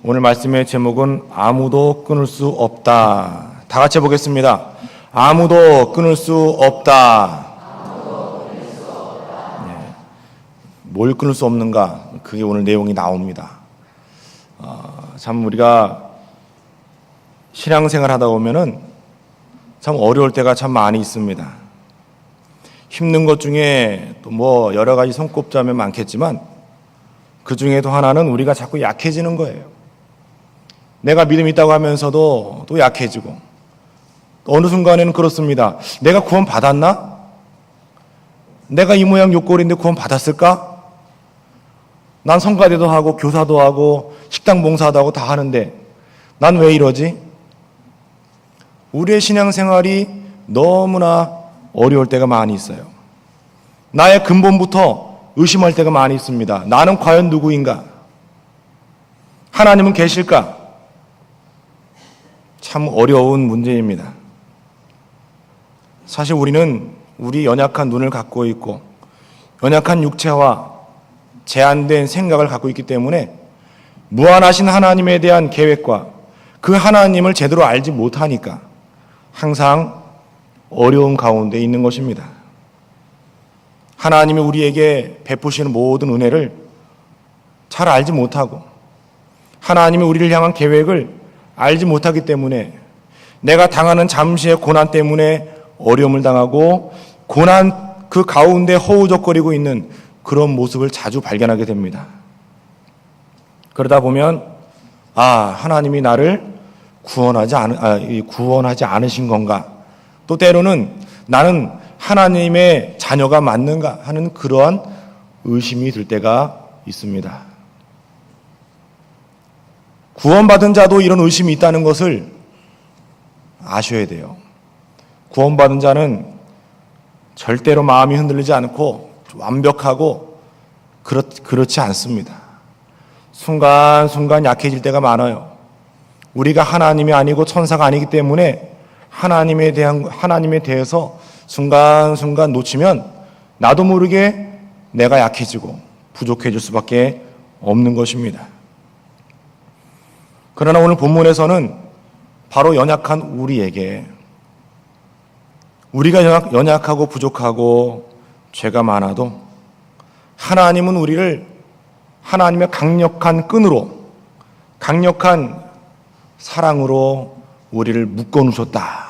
오늘 말씀의 제목은 아무도 끊을 수 없다. 다 같이 해보겠습니다. 아무도 끊을 수 없다. 네. 뭘 끊을 수 없는가? 그게 오늘 내용이 나옵니다. 참 우리가 신앙생활 하다 보면은 참 어려울 때가 참 많이 있습니다. 힘든 것 중에 또 뭐 여러 가지 손꼽자면 많겠지만 그 중에도 하나는 우리가 자꾸 약해지는 거예요. 내가 믿음이 있다고 하면서도 또 약해지고, 어느 순간에는 그렇습니다. 내가 구원 받았나? 내가 이 모양 요꼴인데 구원 받았을까? 난 성가대도 하고 교사도 하고 식당 봉사도 하고 다 하는데 난 왜 이러지? 우리의 신앙생활이 너무나 어려울 때가 많이 있어요. 나의 근본부터 의심할 때가 많이 있습니다. 나는 과연 누구인가? 하나님은 계실까? 참 어려운 문제입니다. 사실 우리는 우리 연약한 눈을 갖고 있고 연약한 육체와 제한된 생각을 갖고 있기 때문에 무한하신 하나님에 대한 계획과 그 하나님을 제대로 알지 못하니까 항상 어려움 가운데 있는 것입니다. 하나님이 우리에게 베푸시는 모든 은혜를 잘 알지 못하고 하나님이 우리를 향한 계획을 알지 못하기 때문에 내가 당하는 잠시의 고난 때문에 어려움을 당하고 고난 그 가운데 허우적거리고 있는 그런 모습을 자주 발견하게 됩니다. 그러다 보면 하나님이 나를 구원하지 않으신 건가? 또 때로는 나는 하나님의 자녀가 맞는가 하는 그러한 의심이 들 때가 있습니다. 구원받은 자도 이런 의심이 있다는 것을 아셔야 돼요. 구원받은 자는 절대로 마음이 흔들리지 않고 완벽하고 그렇지 않습니다. 순간순간 약해질 때가 많아요. 우리가 하나님이 아니고 천사가 아니기 때문에 하나님에 대해서 순간순간 놓치면 나도 모르게 내가 약해지고 부족해질 수밖에 없는 것입니다. 그러나 오늘 본문에서는 바로 연약한 우리에게, 우리가 연약하고 부족하고 죄가 많아도 하나님은 우리를 하나님의 강력한 끈으로, 강력한 사랑으로 우리를 묶어놓으셨다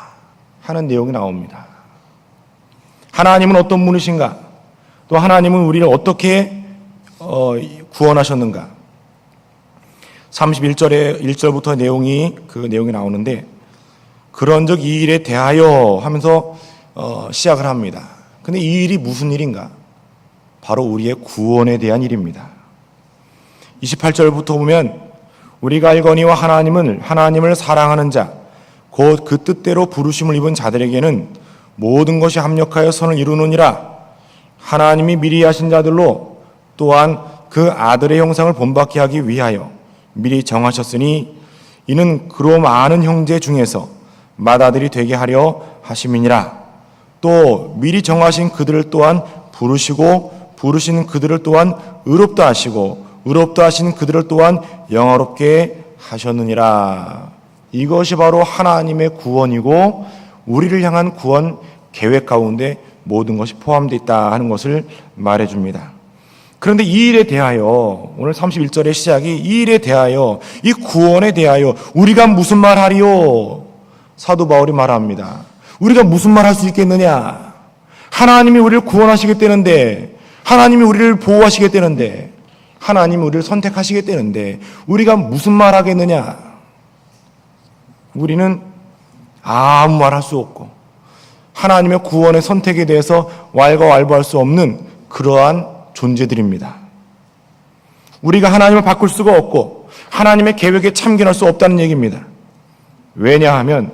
하는 내용이 나옵니다. 하나님은 어떤 분이신가? 또 하나님은 우리를 어떻게 구원하셨는가? 31절에 1절부터 그 내용이 나오는데, 그런즉 이 일에 대하여 하면서 시작을 합니다. 근데 이 일이 무슨 일인가? 바로 우리의 구원에 대한 일입니다. 28절부터 보면 우리가 알거니와 하나님을 사랑하는 자 곧 그 뜻대로 부르심을 입은 자들에게는 모든 것이 합력하여 선을 이루느니라. 하나님이 미리 하신 자들로 또한 그 아들의 형상을 본받게 하기 위하여 미리 정하셨으니 이는 그로 많은 형제 중에서 맏아들이 되게 하려 하심이니라. 또 미리 정하신 그들을 또한 부르시고 부르신 그들을 또한 의롭다 하시고 의롭다 하신 그들을 또한 영화롭게 하셨느니라. 이것이 바로 하나님의 구원이고 우리를 향한 구원 계획 가운데 모든 것이 포함되어 있다 하는 것을 말해줍니다. 그런데 이 일에 대하여, 오늘 31절의 시작이 이 일에 대하여, 이 구원에 대하여 우리가 무슨 말 하리요? 사도 바울이 말합니다. 우리가 무슨 말 할 수 있겠느냐? 하나님이 우리를 구원하시겠다는데, 하나님이 우리를 보호하시겠다는데, 하나님이 우리를 선택하시겠다는데 우리가 무슨 말 하겠느냐? 우리는 아무 말 할 수 없고 하나님의 구원의 선택에 대해서 왈가왈부할 수 없는 그러한 존재들입니다. 우리가 하나님을 바꿀 수가 없고 하나님의 계획에 참견할 수 없다는 얘기입니다. 왜냐하면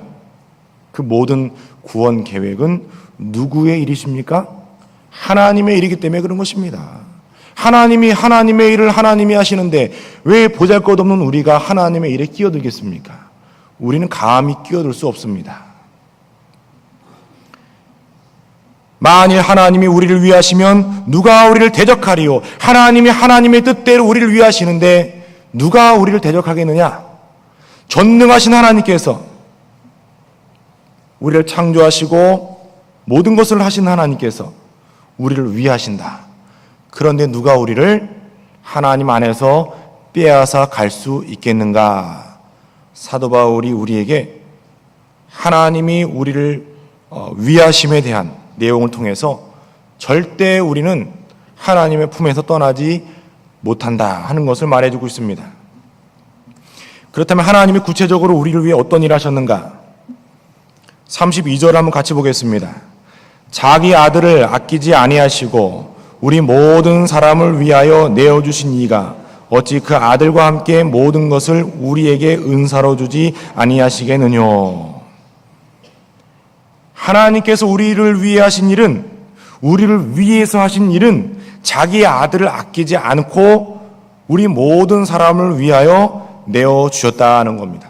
그 모든 구원 계획은 누구의 일이십니까? 하나님의 일이기 때문에 그런 것입니다. 하나님의 일을 하나님이 하시는데 왜 보잘것없는 우리가 하나님의 일에 끼어들겠습니까? 우리는 감히 끼어들 수 없습니다. 만일 하나님이 우리를 위하시면 누가 우리를 대적하리요? 하나님이 하나님의 뜻대로 우리를 위하시는데 누가 우리를 대적하겠느냐? 전능하신 하나님께서, 우리를 창조하시고 모든 것을 하신 하나님께서 우리를 위하신다. 그런데 누가 우리를 하나님 안에서 빼앗아 갈 수 있겠는가? 사도 바울이 우리에게 하나님이 우리를 위하심에 대한 내용을 통해서 절대 우리는 하나님의 품에서 떠나지 못한다 하는 것을 말해주고 있습니다. 그렇다면 하나님이 구체적으로 우리를 위해 어떤 일을 하셨는가? 32절 한번 같이 보겠습니다. 자기 아들을 아끼지 아니하시고 우리 모든 사람을 위하여 내어주신 이가 어찌 그 아들과 함께 모든 것을 우리에게 은사로 주지 아니하시겠느뇨. 하나님께서 우리를 위해 하신 일은, 우리를 위해서 하신 일은 자기의 아들을 아끼지 않고 우리 모든 사람을 위하여 내어주셨다는 겁니다.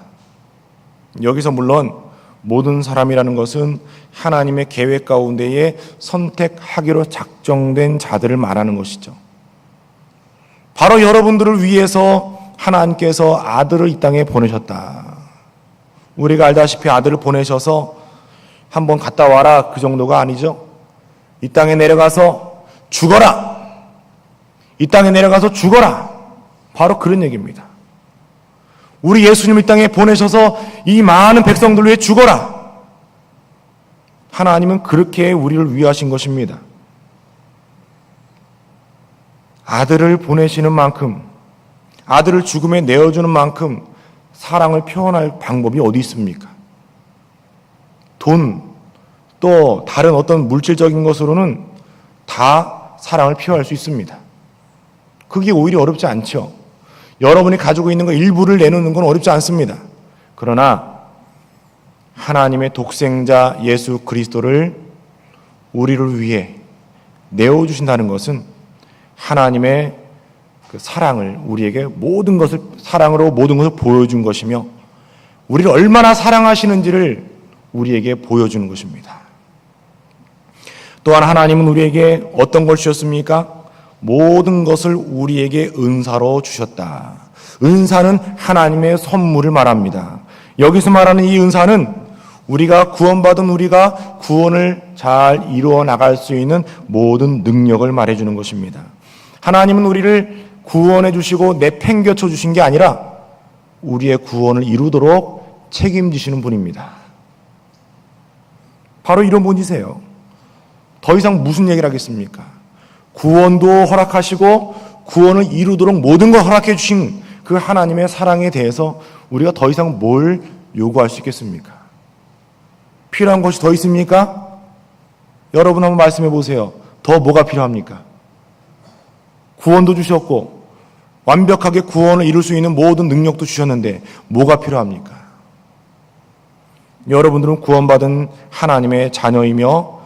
여기서 물론 모든 사람이라는 것은 하나님의 계획 가운데에 선택하기로 작정된 자들을 말하는 것이죠. 바로 여러분들을 위해서 하나님께서 아들을 이 땅에 보내셨다. 우리가 알다시피 아들을 보내셔서 한번 갔다 와라 그 정도가 아니죠. 이 땅에 내려가서 죽어라. 이 땅에 내려가서 죽어라. 바로 그런 얘기입니다. 우리 예수님 이 땅에 보내셔서 이 많은 백성들 위해 죽어라. 하나님은 그렇게 우리를 위하신 것입니다. 아들을 보내시는 만큼, 아들을 죽음에 내어주는 만큼 사랑을 표현할 방법이 어디 있습니까? 돈, 또 다른 어떤 물질적인 것으로는 다 사랑을 표현할 수 있습니다. 그게 오히려 어렵지 않죠. 여러분이 가지고 있는 것 일부를 내놓는 건 어렵지 않습니다. 그러나 하나님의 독생자 예수 그리스도를 우리를 위해 내어주신다는 것은 하나님의 그 사랑을 우리에게 모든 것을, 사랑으로 모든 것을 보여준 것이며 우리를 얼마나 사랑하시는지를 우리에게 보여주는 것입니다. 또한 하나님은 우리에게 어떤 걸 주셨습니까? 모든 것을 우리에게 은사로 주셨다. 은사는 하나님의 선물을 말합니다. 여기서 말하는 이 은사는 우리가 구원받은 우리가 구원을 잘 이루어 나갈 수 있는 모든 능력을 말해주는 것입니다. 하나님은 우리를 구원해 주시고 내팽겨쳐 주신 게 아니라 우리의 구원을 이루도록 책임지시는 분입니다. 바로 이런 분이세요. 더 이상 무슨 얘기를 하겠습니까? 구원도 허락하시고 구원을 이루도록 모든 걸 허락해 주신 그 하나님의 사랑에 대해서 우리가 더 이상 뭘 요구할 수 있겠습니까? 필요한 것이 더 있습니까? 여러분 한번 말씀해 보세요. 더 뭐가 필요합니까? 구원도 주셨고 완벽하게 구원을 이룰 수 있는 모든 능력도 주셨는데 뭐가 필요합니까? 여러분들은 구원받은 하나님의 자녀이며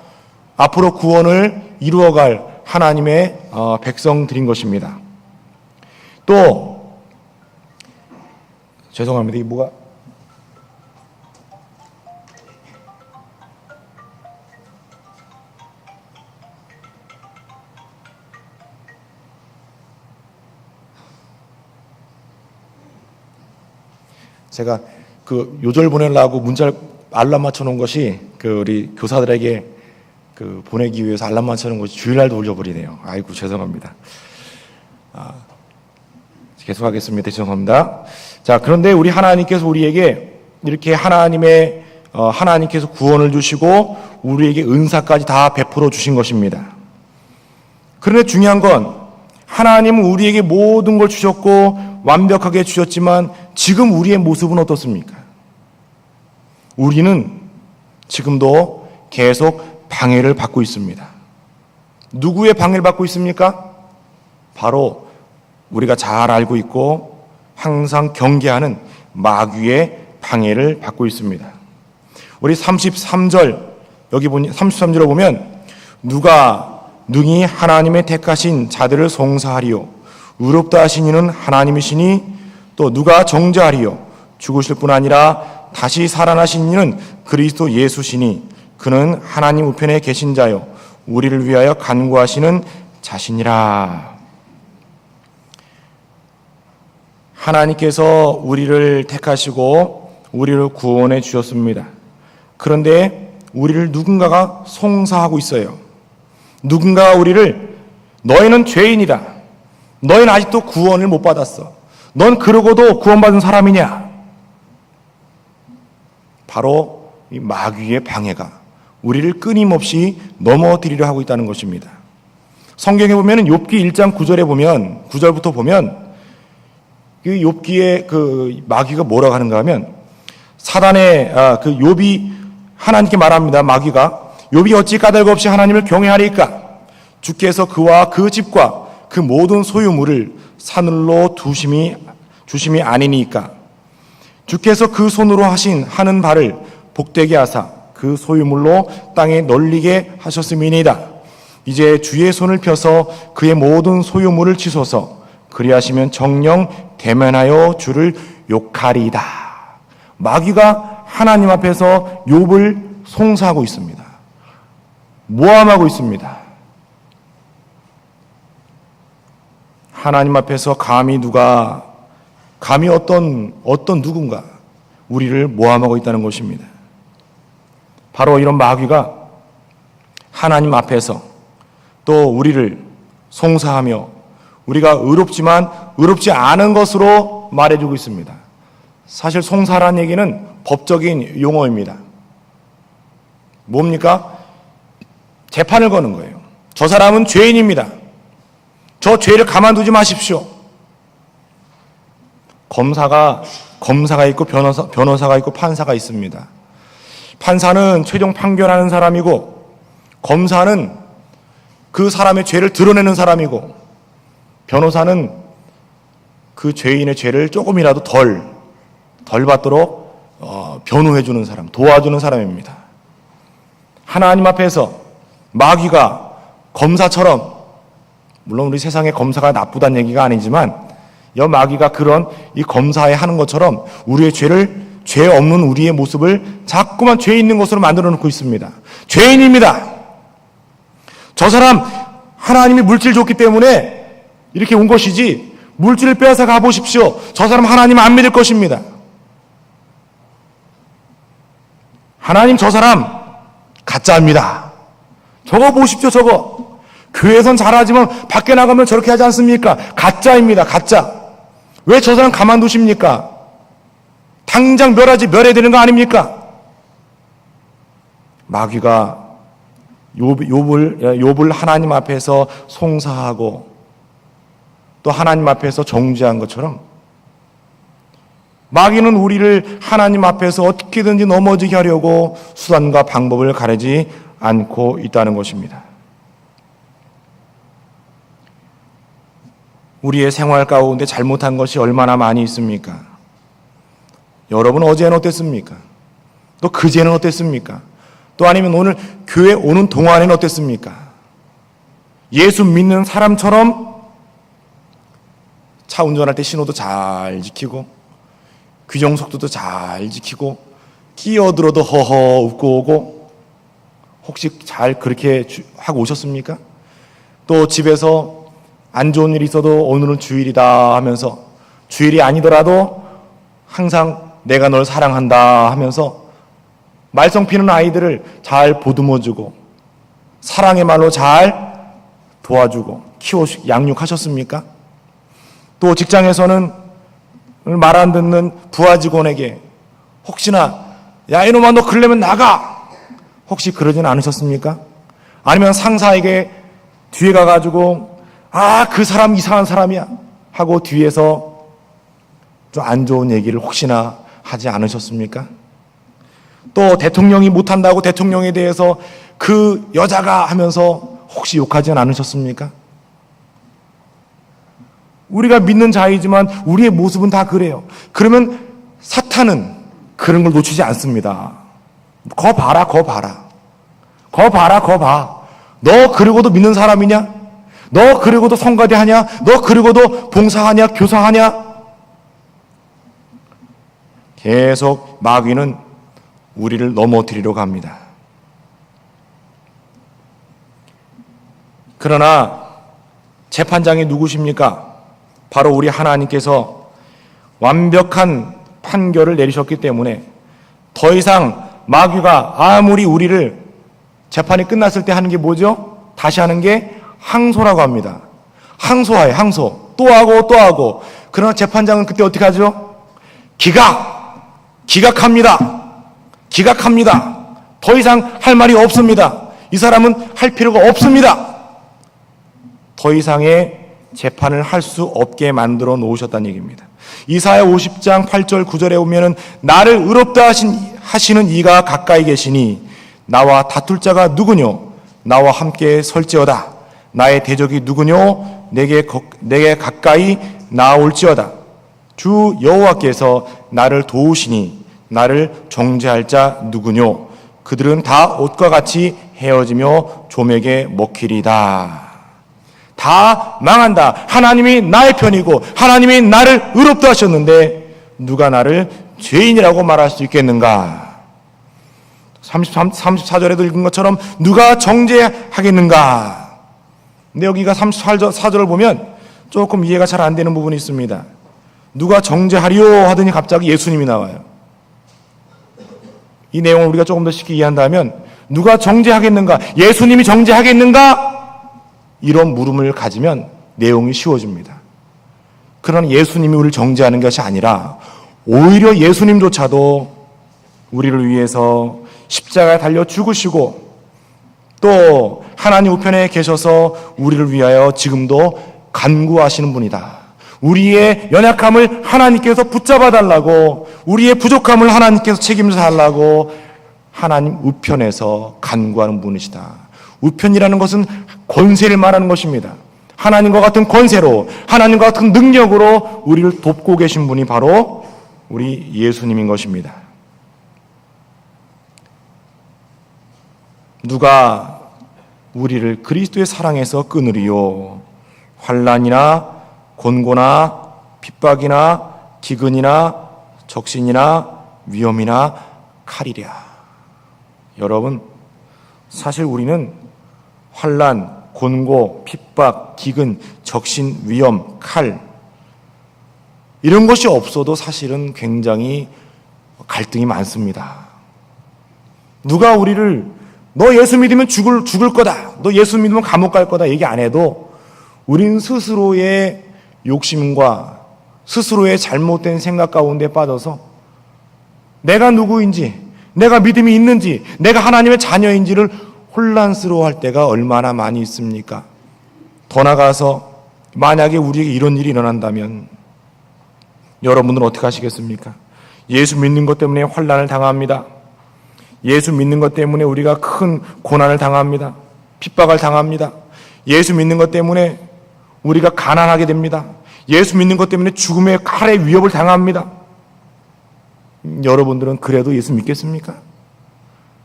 앞으로 구원을 이루어갈 하나님의 백성들인 것입니다. 또 죄송합니다. 이 뭐가 제가 그 요절 보내려고 문자 알람 맞춰놓은 것이 그 우리 교사들에게 그 보내기 위해서 알람 맞춰놓은 것이 주일날도 올려버리네요. 아이고 죄송합니다. 계속하겠습니다. 죄송합니다. 자, 그런데 우리 하나님께서 우리에게 이렇게 하나님께서 구원을 주시고 우리에게 은사까지 다 베풀어 주신 것입니다. 그런데 중요한 건 하나님은 우리에게 모든 걸 주셨고 완벽하게 주셨지만 지금 우리의 모습은 어떻습니까? 우리는 지금도 계속 방해를 받고 있습니다. 누구의 방해를 받고 있습니까? 바로 우리가 잘 알고 있고 항상 경계하는 마귀의 방해를 받고 있습니다. 우리 33절 여기 보니 33절을 보면 누가 능히 하나님의 택하신 자들을 송사하리요 의롭다 하신 이는 하나님이시니 또 누가 정죄하리요 죽으실 뿐 아니라 다시 살아나신 이는 그리스도 예수시니 그는 하나님 우편에 계신 자요 우리를 위하여 간구하시는 자신이라. 하나님께서 우리를 택하시고 우리를 구원해 주셨습니다. 그런데 우리를 누군가가 송사하고 있어요. 누군가가 우리를 너희는 죄인이다. 너희는 아직도 구원을 못 받았어. 넌 그러고도 구원받은 사람이냐? 바로 이 마귀의 방해가 우리를 끊임없이 넘어뜨리려 하고 있다는 것입니다. 성경에 보면 욥기 1장 9절에 보면 9절부터 보면 그 욥기의 그 마귀가 뭐라고 하는가 하면 사단의 그 욥이 하나님께 말합니다. 마귀가 욥이 어찌 까닭 없이 하나님을 경외하리까? 주께서 그와 그 집과 그 모든 소유물을 사늘로 주심이 아니니까. 주께서 그 손으로 하는 바를 복되게 하사 그 소유물로 땅에 널리게 하셨음이니이다. 이제 주의 손을 펴서 그의 모든 소유물을 치소서. 그리하시면 정령 대면하여 주를 욕하리이다. 마귀가 하나님 앞에서 욥을 송사하고 있습니다. 모함하고 있습니다. 하나님 앞에서 감히 어떤 누군가 우리를 모함하고 있다는 것입니다. 바로 이런 마귀가 하나님 앞에서 또 우리를 송사하며 우리가 의롭지만 의롭지 않은 것으로 말해주고 있습니다. 사실 송사라는 얘기는 법적인 용어입니다. 뭡니까? 재판을 거는 거예요. 저 사람은 죄인입니다. 저 죄를 가만두지 마십시오. 검사가 있고 변호사가 있고 판사가 있습니다. 판사는 최종 판결하는 사람이고 검사는 그 사람의 죄를 드러내는 사람이고 변호사는 그 죄인의 죄를 조금이라도 덜 받도록 변호해주는 사람, 도와주는 사람입니다. 하나님 앞에서 마귀가 검사처럼, 물론 우리 세상에 검사가 나쁘다는 얘기가 아니지만 이 마귀가 그런 이 검사에 하는 것처럼 우리의 죄 없는 우리의 모습을 자꾸만 죄 있는 것으로 만들어 놓고 있습니다. 죄인입니다. 저 사람 하나님이 물질 줬기 때문에 이렇게 온 것이지 물질을 빼앗아 가보십시오. 저 사람 하나님 안 믿을 것입니다. 하나님 저 사람 가짜입니다. 저거 보십시오. 저거 교회에선 잘하지만 밖에 나가면 저렇게 하지 않습니까? 가짜입니다. 가짜. 왜 저 사람 가만두십니까? 당장 멸해야 되는 거 아닙니까? 마귀가 욥을 하나님 앞에서 송사하고 또 하나님 앞에서 정죄한 것처럼 마귀는 우리를 하나님 앞에서 어떻게든지 넘어지게 하려고 수단과 방법을 가리지 않고 있다는 것입니다. 우리의 생활 가운데 잘못한 것이 얼마나 많이 있습니까? 여러분 어제는 어땠습니까? 또 그제는 어땠습니까? 또 아니면 오늘 교회 오는 동안에는 어땠습니까? 예수 믿는 사람처럼 차 운전할 때 신호도 잘 지키고 규정 속도도 잘 지키고 끼어들어도 허허 웃고 오고 혹시 잘 그렇게 하고 오셨습니까? 또 집에서 안 좋은 일이 있어도 오늘은 주일이다 하면서 주일이 아니더라도 항상 내가 널 사랑한다 하면서 말썽 피는 아이들을 잘 보듬어주고 사랑의 말로 잘 도와주고 양육하셨습니까? 또 직장에서는 말 안 듣는 부하 직원에게 혹시나 야 이놈아 너 그러려면 나가 혹시 그러진 않으셨습니까? 아니면 상사에게 뒤에 가가지고 그 사람 이상한 사람이야 하고 뒤에서 좀 안 좋은 얘기를 혹시나 하지 않으셨습니까? 또 대통령이 못한다고 대통령에 대해서 그 여자가 하면서 혹시 욕하진 않으셨습니까? 우리가 믿는 자이지만 우리의 모습은 다 그래요. 그러면 사탄은 그런 걸 놓치지 않습니다. 거 봐라. 너 그러고도 믿는 사람이냐? 너 그러고도 성가대 하냐? 너 그러고도 봉사하냐? 교사하냐? 계속 마귀는 우리를 넘어뜨리려고 합니다. 그러나 재판장이 누구십니까? 바로 우리 하나님께서 완벽한 판결을 내리셨기 때문에 더 이상 마귀가 아무리 우리를 재판이 끝났을 때 하는 게 뭐죠? 다시 하는 게 항소라고 합니다. 항소하에 항소. 또 하고 또 하고. 그러나 재판장은 그때 어떻게 하죠? 기각합니다. 기각합니다. 더 이상 할 말이 없습니다. 이 사람은 할 필요가 없습니다. 더 이상의 재판을 할 수 없게 만들어 놓으셨다는 얘기입니다. 이사야 50장 8절 9절에 보면은 나를 의롭다 하시는 이가 가까이 계시니 나와 다툴 자가 누구뇨? 나와 함께 설지어다. 나의 대적이 누구뇨? 내게 가까이 나올지어다. 주 여호와께서 나를 도우시니 나를 정죄할 자 누구뇨? 그들은 다 옷과 같이 헤어지며 좀에게 먹히리다. 다 망한다. 하나님이 나의 편이고 하나님이 나를 의롭다 하셨는데 누가 나를 죄인이라고 말할 수 있겠는가? 34절에도 읽은 것처럼 누가 정죄하겠는가? 근데 여기가 34절을 보면 조금 이해가 잘 안 되는 부분이 있습니다. 누가 정죄하리요 하더니 갑자기 예수님이 나와요. 이 내용을 우리가 조금 더 쉽게 이해한다면 누가 정죄하겠는가? 예수님이 정죄하겠는가? 이런 물음을 가지면 내용이 쉬워집니다. 그러나 예수님이 우리를 정죄하는 것이 아니라 오히려 예수님조차도 우리를 위해서 십자가에 달려 죽으시고 또 하나님 우편에 계셔서 우리를 위하여 지금도 간구하시는 분이다. 우리의 연약함을 하나님께서 붙잡아 달라고, 우리의 부족함을 하나님께서 책임져 달라고 하나님 우편에서 간구하는 분이시다. 우편이라는 것은 권세를 말하는 것입니다. 하나님과 같은 권세로, 하나님과 같은 능력으로 우리를 돕고 계신 분이 바로 우리 예수님인 것입니다. 누가 우리를 그리스도의 사랑에서 끊으리요? 환난이나 곤고나 핍박이나 기근이나 적신이나 위험이나 칼이랴. 여러분, 사실 우리는 환난, 곤고, 핍박, 기근, 적신, 위험, 칼 이런 것이 없어도 사실은 굉장히 갈등이 많습니다. 누가 우리를 너 예수 믿으면 죽을 거다. 너 예수 믿으면 감옥 갈 거다. 얘기 안 해도 우린 스스로의 욕심과 스스로의 잘못된 생각 가운데 빠져서 내가 누구인지, 내가 믿음이 있는지, 내가 하나님의 자녀인지를 혼란스러워할 때가 얼마나 많이 있습니까? 더 나아가서 만약에 우리에게 이런 일이 일어난다면 여러분들은 어떻게 하시겠습니까? 예수 믿는 것 때문에 환난을 당합니다. 예수 믿는 것 때문에 우리가 큰 고난을 당합니다. 핍박을 당합니다. 예수 믿는 것 때문에 우리가 가난하게 됩니다. 예수 믿는 것 때문에 죽음의 칼의 위협을 당합니다. 여러분들은 그래도 예수 믿겠습니까?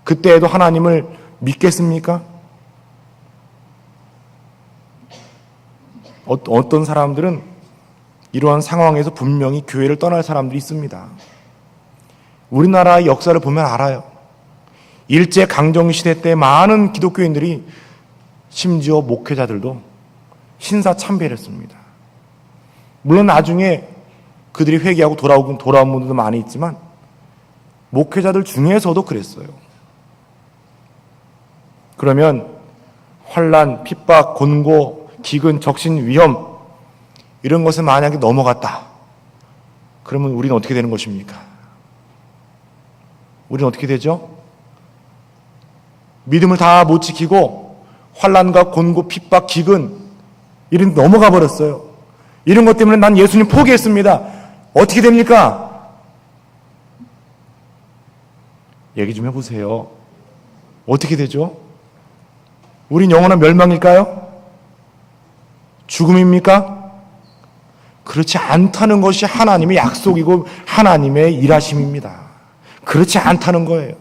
그때에도 하나님을 믿겠습니까? 어떤 사람들은 이러한 상황에서 분명히 교회를 떠날 사람들이 있습니다. 우리나라의 역사를 보면 알아요. 일제 강점기 시대 때 많은 기독교인들이, 심지어 목회자들도 신사참배를 했습니다. 물론 나중에 그들이 회개하고 돌아온 분들도 많이 있지만 목회자들 중에서도 그랬어요. 그러면 환난, 핍박, 곤고, 기근, 적신, 위험 이런 것을 만약에 넘어갔다. 그러면 우리는 어떻게 되는 것입니까? 우리는 어떻게 되죠? 믿음을 다 못 지키고 환난과 곤고, 핍박, 기근 이런 넘어가 버렸어요. 이런 것 때문에 난 예수님 포기했습니다. 어떻게 됩니까? 얘기 좀 해보세요. 어떻게 되죠? 우린 영원한 멸망일까요? 죽음입니까? 그렇지 않다는 것이 하나님의 약속이고 하나님의 일하심입니다. 그렇지 않다는 거예요.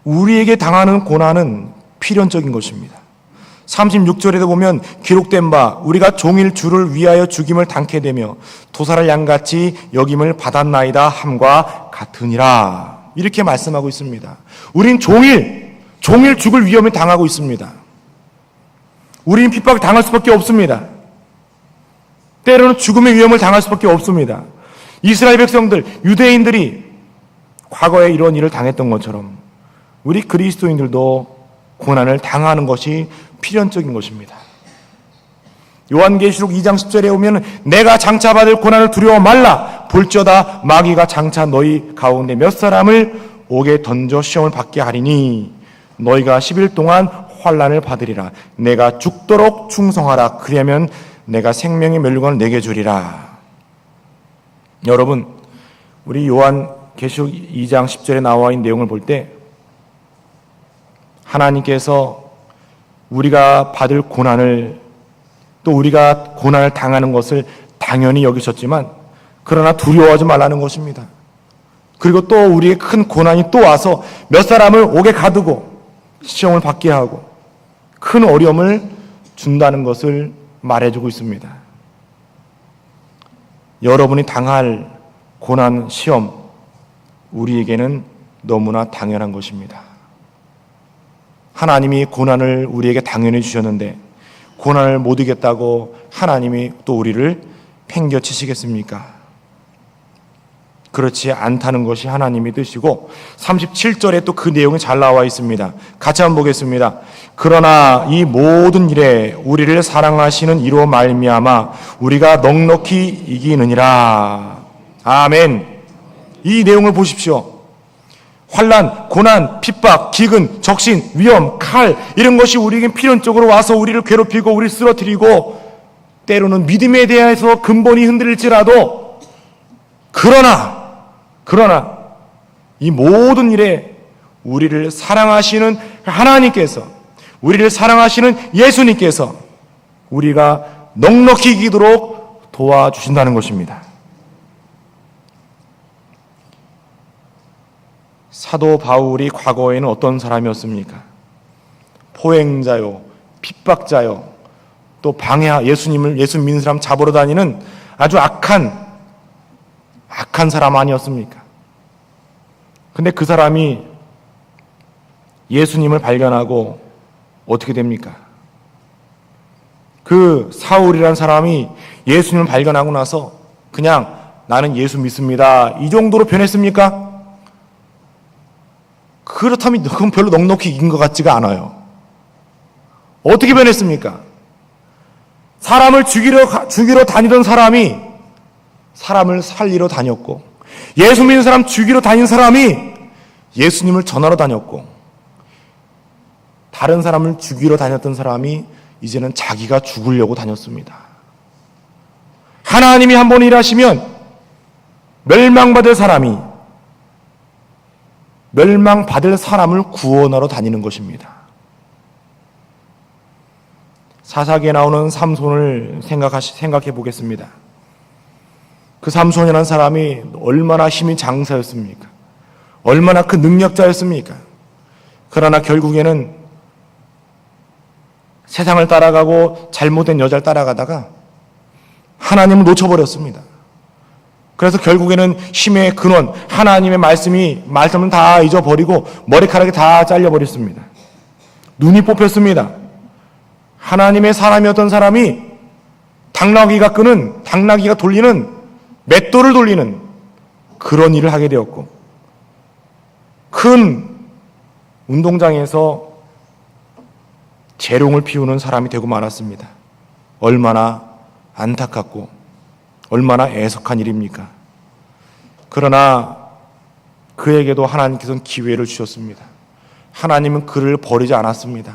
우리에게 당하는 고난은 필연적인 것입니다. 36절에도 보면 기록된 바 우리가 종일 주를 위하여 죽임을 당케 되며 도살을 양같이 여김을 받았나이다 함과 같으니라. 이렇게 말씀하고 있습니다. 우린 종일 죽을 위험을 당하고 있습니다. 우린 핍박을 당할 수밖에 없습니다. 때로는 죽음의 위험을 당할 수밖에 없습니다. 이스라엘 백성들, 유대인들이 과거에 이런 일을 당했던 것처럼 우리 그리스도인들도 고난을 당하는 것이 필연적인 것입니다. 요한계시록 2장 10절에 오면 내가 장차 받을 고난을 두려워 말라. 볼지어다 마귀가 장차 너희 가운데 몇 사람을 옥에 던져 시험을 받게 하리니 너희가 10일 동안 환난을 받으리라. 내가 죽도록 충성하라. 그리하면 내가 생명의 멸류관을 내게 주리라. 여러분, 우리 요한계시록 2장 10절에 나와 있는 내용을 볼 때 하나님께서 우리가 받을 고난을 또 우리가 고난을 당하는 것을 당연히 여기셨지만 그러나 두려워하지 말라는 것입니다. 그리고 또 우리의 큰 고난이 또 와서 몇 사람을 옥에 가두고 시험을 받게 하고 큰 어려움을 준다는 것을 말해주고 있습니다. 여러분이 당할 고난, 시험, 우리에게는 너무나 당연한 것입니다. 하나님이 고난을 우리에게 당연히 주셨는데 고난을 못 이겼다고 하나님이 또 우리를 팽겨치시겠습니까? 그렇지 않다는 것이 하나님의 뜻이고 37절에 또 그 내용이 잘 나와 있습니다. 같이 한번 보겠습니다. 그러나 이 모든 일에 우리를 사랑하시는 이로 말미암아 우리가 넉넉히 이기느니라. 아멘. 이 내용을 보십시오. 환난, 고난, 핍박, 기근, 적신, 위험, 칼 이런 것이 우리에게 필연적으로 와서 우리를 괴롭히고 우리를 쓰러뜨리고 때로는 믿음에 대해서 근본이 흔들릴지라도 그러나 이 모든 일에 우리를 사랑하시는 하나님께서 우리를 사랑하시는 예수님께서 우리가 넉넉히 이기도록 도와주신다는 것입니다. 사도 바울이 과거에는 어떤 사람이었습니까? 포행자요, 핍박자요, 또 예수 믿는 사람 잡으러 다니는 아주 악한 사람 아니었습니까? 근데 그 사람이 예수님을 발견하고 어떻게 됩니까? 그 사울이라는 사람이 예수님을 발견하고 나서 그냥 나는 예수 믿습니다. 이 정도로 변했습니까? 그렇다면 그건 별로 넉넉히 이긴 것 같지가 않아요. 어떻게 변했습니까? 사람을 죽이러 다니던 사람이 사람을 살리러 다녔고 예수 믿는 사람 죽이러 다닌 사람이 예수님을 전하러 다녔고 다른 사람을 죽이러 다녔던 사람이 이제는 자기가 죽으려고 다녔습니다. 하나님이 한번 일하시면 멸망받을 사람을 구원하러 다니는 것입니다. 사사기에 나오는 삼손을 생각해 보겠습니다. 그 삼손이라는 사람이 얼마나 힘이 장사였습니까? 얼마나 큰 능력자였습니까? 그러나 결국에는 세상을 따라가고 잘못된 여자를 따라가다가 하나님을 놓쳐버렸습니다. 그래서 결국에는 힘의 근원, 하나님의 말씀을 다 잊어버리고 머리카락이 다 잘려버렸습니다. 눈이 뽑혔습니다. 하나님의 사람이었던 사람이 당나귀가 돌리는 맷돌을 돌리는 그런 일을 하게 되었고 큰 운동장에서 재롱을 피우는 사람이 되고 말았습니다. 얼마나 안타깝고 얼마나 애석한 일입니까? 그러나 그에게도 하나님께서는 기회를 주셨습니다. 하나님은 그를 버리지 않았습니다.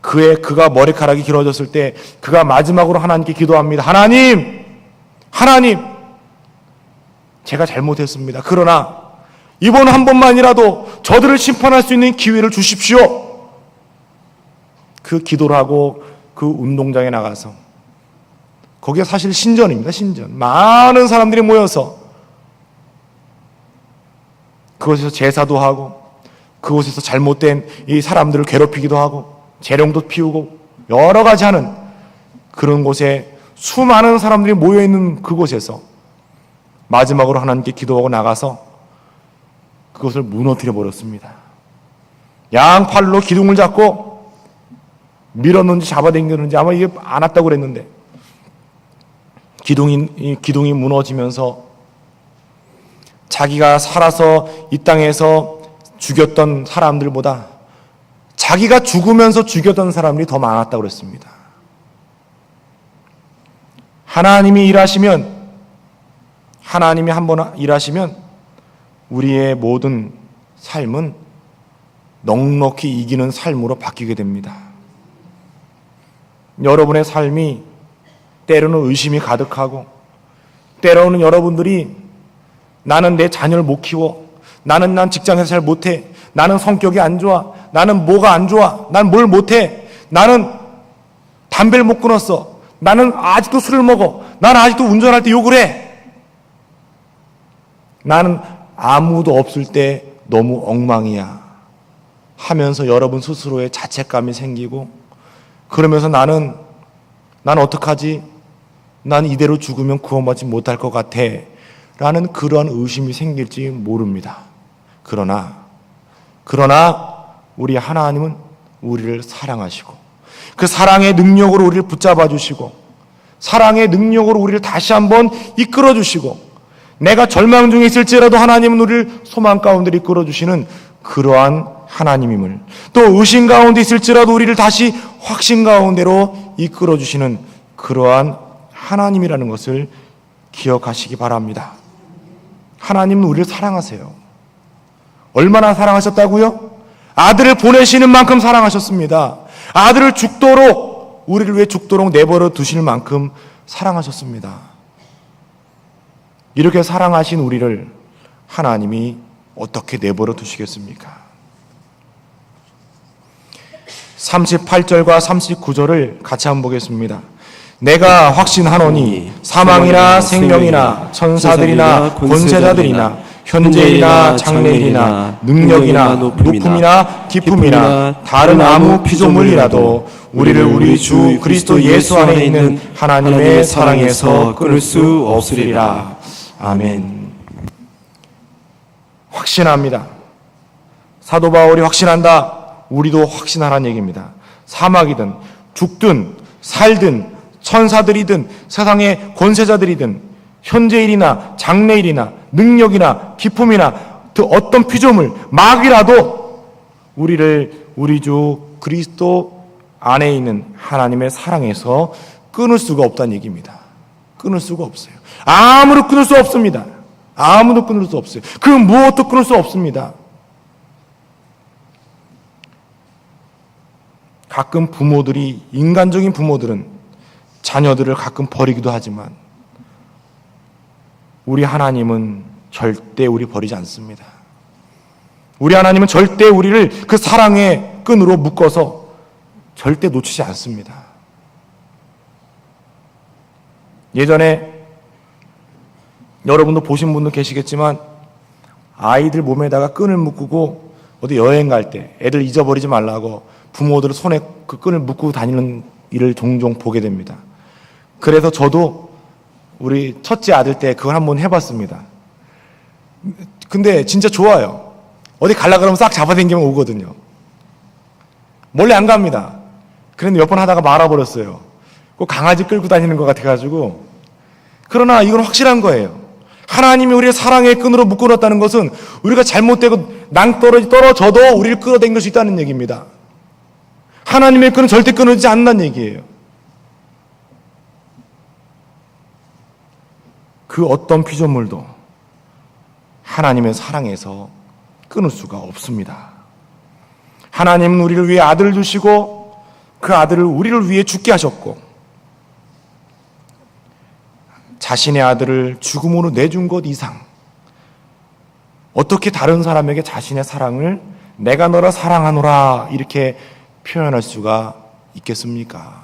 그가 머리카락이 길어졌을 때 그가 마지막으로 하나님께 기도합니다. 하나님! 제가 잘못했습니다. 그러나 이번 한 번만이라도 저들을 심판할 수 있는 기회를 주십시오. 그 기도를 하고 그 운동장에 나가서 거기가 사실 신전입니다. 신전. 많은 사람들이 모여서 그곳에서 제사도 하고 그곳에서 잘못된 이 사람들을 괴롭히기도 하고 재롱도 피우고 여러 가지 하는 그런 곳에 수많은 사람들이 모여있는 그곳에서 마지막으로 하나님께 기도하고 나가서 그것을 무너뜨려 버렸습니다. 양팔로 기둥을 잡고 밀었는지 잡아당겼는지 아마 이게 안 왔다고 그랬는데 기둥이 무너지면서 자기가 살아서 이 땅에서 죽였던 사람들보다 자기가 죽으면서 죽였던 사람들이 더 많았다고 그랬습니다. 하나님이 한번 일하시면 우리의 모든 삶은 넉넉히 이기는 삶으로 바뀌게 됩니다. 여러분의 삶이 때로는 의심이 가득하고, 때로는 여러분들이 나는 내 자녀를 못 키워, 난 직장에서 잘 못해, 나는 성격이 안 좋아, 나는 뭐가 안 좋아, 난 뭘 못해, 나는 담배를 못 끊었어, 나는 아직도 술을 먹어, 나는 아직도 운전할 때 욕을 해, 나는 아무도 없을 때 너무 엉망이야 하면서 여러분 스스로의 자책감이 생기고, 그러면서 나는 어떡하지? 난 이대로 죽으면 구원받지 못할 것 같아 라는 그러한 의심이 생길지 모릅니다. 그러나 우리 하나님은 우리를 사랑하시고, 그 사랑의 능력으로 우리를 붙잡아 주시고, 사랑의 능력으로 우리를 다시 한번 이끌어 주시고, 내가 절망 중에 있을지라도 하나님은 우리를 소망 가운데 이끌어 주시는 그러한 하나님임을, 또 의심 가운데 있을지라도 우리를 다시 확신 가운데로 이끌어 주시는 그러한 하나님이라는 것을 기억하시기 바랍니다. 하나님은 우리를 사랑하세요. 얼마나 사랑하셨다고요? 아들을 보내시는 만큼 사랑하셨습니다. 아들을 죽도록, 우리를 위해 죽도록 내버려 두실 만큼 사랑하셨습니다. 이렇게 사랑하신 우리를 하나님이 어떻게 내버려 두시겠습니까? 38절과 39절을 같이 한번 보겠습니다. 내가 확신하노니 사망이나 생명이나 천사들이나 권세자들이나 현재이나 장래이나 능력이나 높음이나 깊음이나 다른 아무 피조물이라도 우리를 우리 주 그리스도 예수 안에 있는 하나님의 사랑에서 끊을 수 없으리라. 아멘. 확신합니다. 사도 바울이 확신한다. 우리도 확신하라는 얘기입니다. 사막이든 죽든 살든 천사들이든 세상의 권세자들이든 현재일이나 장래일이나 능력이나 기품이나 그 어떤 피조물 마귀라도 우리를 우리 주 그리스도 안에 있는 하나님의 사랑에서 끊을 수가 없다는 얘기입니다. 끊을 수가 없어요. 아무도 끊을 수 없습니다. 아무도 끊을 수 없어요. 그 무엇도 끊을 수 없습니다. 가끔 부모들이, 인간적인 부모들은 자녀들을 가끔 버리기도 하지만 우리 하나님은 절대 우리 버리지 않습니다. 우리 하나님은 절대 우리를 그 사랑의 끈으로 묶어서 절대 놓치지 않습니다. 예전에 여러분도 보신 분도 계시겠지만 아이들 몸에다가 끈을 묶고 어디 여행 갈 때 애들 잊어버리지 말라고 부모들 손에 그 끈을 묶고 다니는 일을 종종 보게 됩니다. 그래서 저도 우리 첫째 아들 때 그걸 한번 해봤습니다. 근데 진짜 좋아요. 어디 갈라 그러면 싹 잡아당기면 오거든요. 몰래 안 갑니다. 그런데 몇 번 하다가 말아버렸어요. 꼭 강아지 끌고 다니는 것 같아가지고. 그러나 이건 확실한 거예요. 하나님이 우리의 사랑의 끈으로 묶어놨다는 것은 우리가 잘못되고 떨어져도 우리를 끌어당길 수 있다는 얘기입니다. 하나님의 끈은 절대 끊어지지 않는다는 얘기예요. 그 어떤 피조물도 하나님의 사랑에서 끊을 수가 없습니다. 하나님은 우리를 위해 아들을 주시고 그 아들을 우리를 위해 죽게 하셨고 자신의 아들을 죽음으로 내준 것 이상 어떻게 다른 사람에게 자신의 사랑을 내가 너를 사랑하노라 이렇게 표현할 수가 있겠습니까?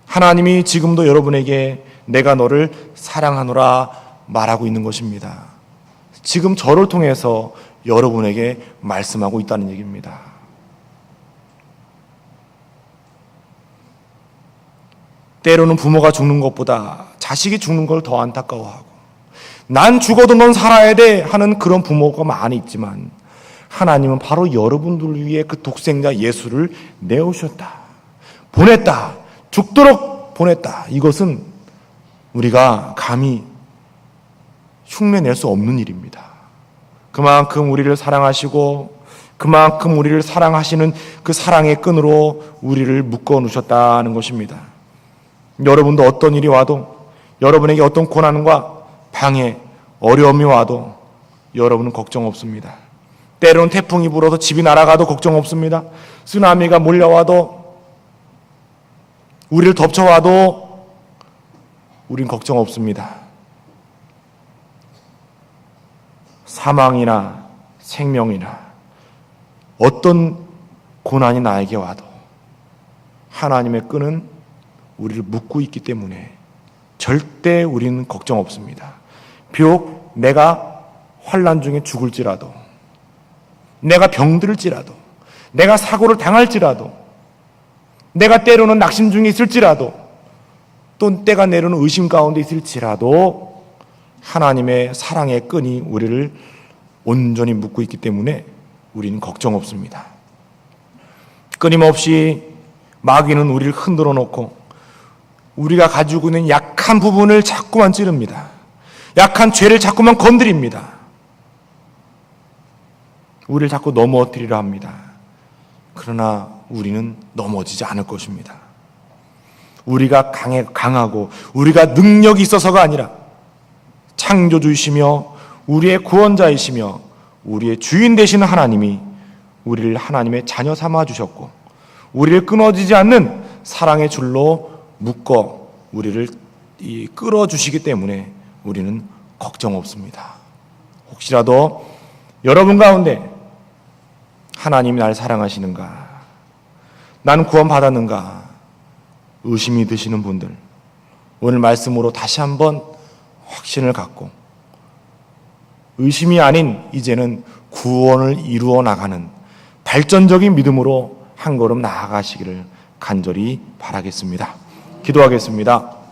하나님이 지금도 여러분에게 내가 너를 사랑하노라 말하고 있는 것입니다. 지금 저를 통해서 여러분에게 말씀하고 있다는 얘기입니다. 때로는 부모가 죽는 것보다 자식이 죽는 걸 더 안타까워하고 난 죽어도 넌 살아야 돼 하는 그런 부모가 많이 있지만 하나님은 바로 여러분들을 위해 그 독생자 예수를 내오셨다. 보냈다. 죽도록 보냈다. 이것은 우리가 감히 흉내낼 수 없는 일입니다. 그만큼 우리를 사랑하시고 그만큼 우리를 사랑하시는 그 사랑의 끈으로 우리를 묶어 놓으셨다는 것입니다. 여러분도 어떤 일이 와도, 여러분에게 어떤 고난과 방해, 어려움이 와도 여러분은 걱정 없습니다. 때로는 태풍이 불어서 집이 날아가도 걱정 없습니다. 쓰나미가 몰려와도, 우리를 덮쳐와도 우린 걱정 없습니다. 사망이나 생명이나 어떤 고난이 나에게 와도 하나님의 끈은 우리를 묶고 있기 때문에 절대 우리는 걱정 없습니다. 비록 내가 환난 중에 죽을지라도, 내가 병들지라도, 내가 사고를 당할지라도, 내가 때로는 낙심 중에 있을지라도, 또 때가 내려는 의심 가운데 있을지라도 하나님의 사랑의 끈이 우리를 온전히 묶고 있기 때문에 우리는 걱정 없습니다. 끊임없이 마귀는 우리를 흔들어 놓고 우리가 가지고 있는 약한 부분을 자꾸만 찌릅니다. 약한 죄를 자꾸만 건드립니다. 우리를 자꾸 넘어뜨리려 합니다. 그러나 우리는 넘어지지 않을 것입니다. 우리가 강하고 우리가 능력이 있어서가 아니라 창조주이시며 우리의 구원자이시며 우리의 주인 되시는 하나님이 우리를 하나님의 자녀 삼아 주셨고 우리를 끊어지지 않는 사랑의 줄로 묶어 우리를 끌어주시기 때문에 우리는 걱정 없습니다. 혹시라도 여러분 가운데 하나님이 나를 사랑하시는가, 나는 구원받았는가 의심이 드시는 분들, 오늘 말씀으로 다시 한번 확신을 갖고 의심이 아닌 이제는 구원을 이루어 나가는 발전적인 믿음으로 한 걸음 나아가시기를 간절히 바라겠습니다. 기도하겠습니다.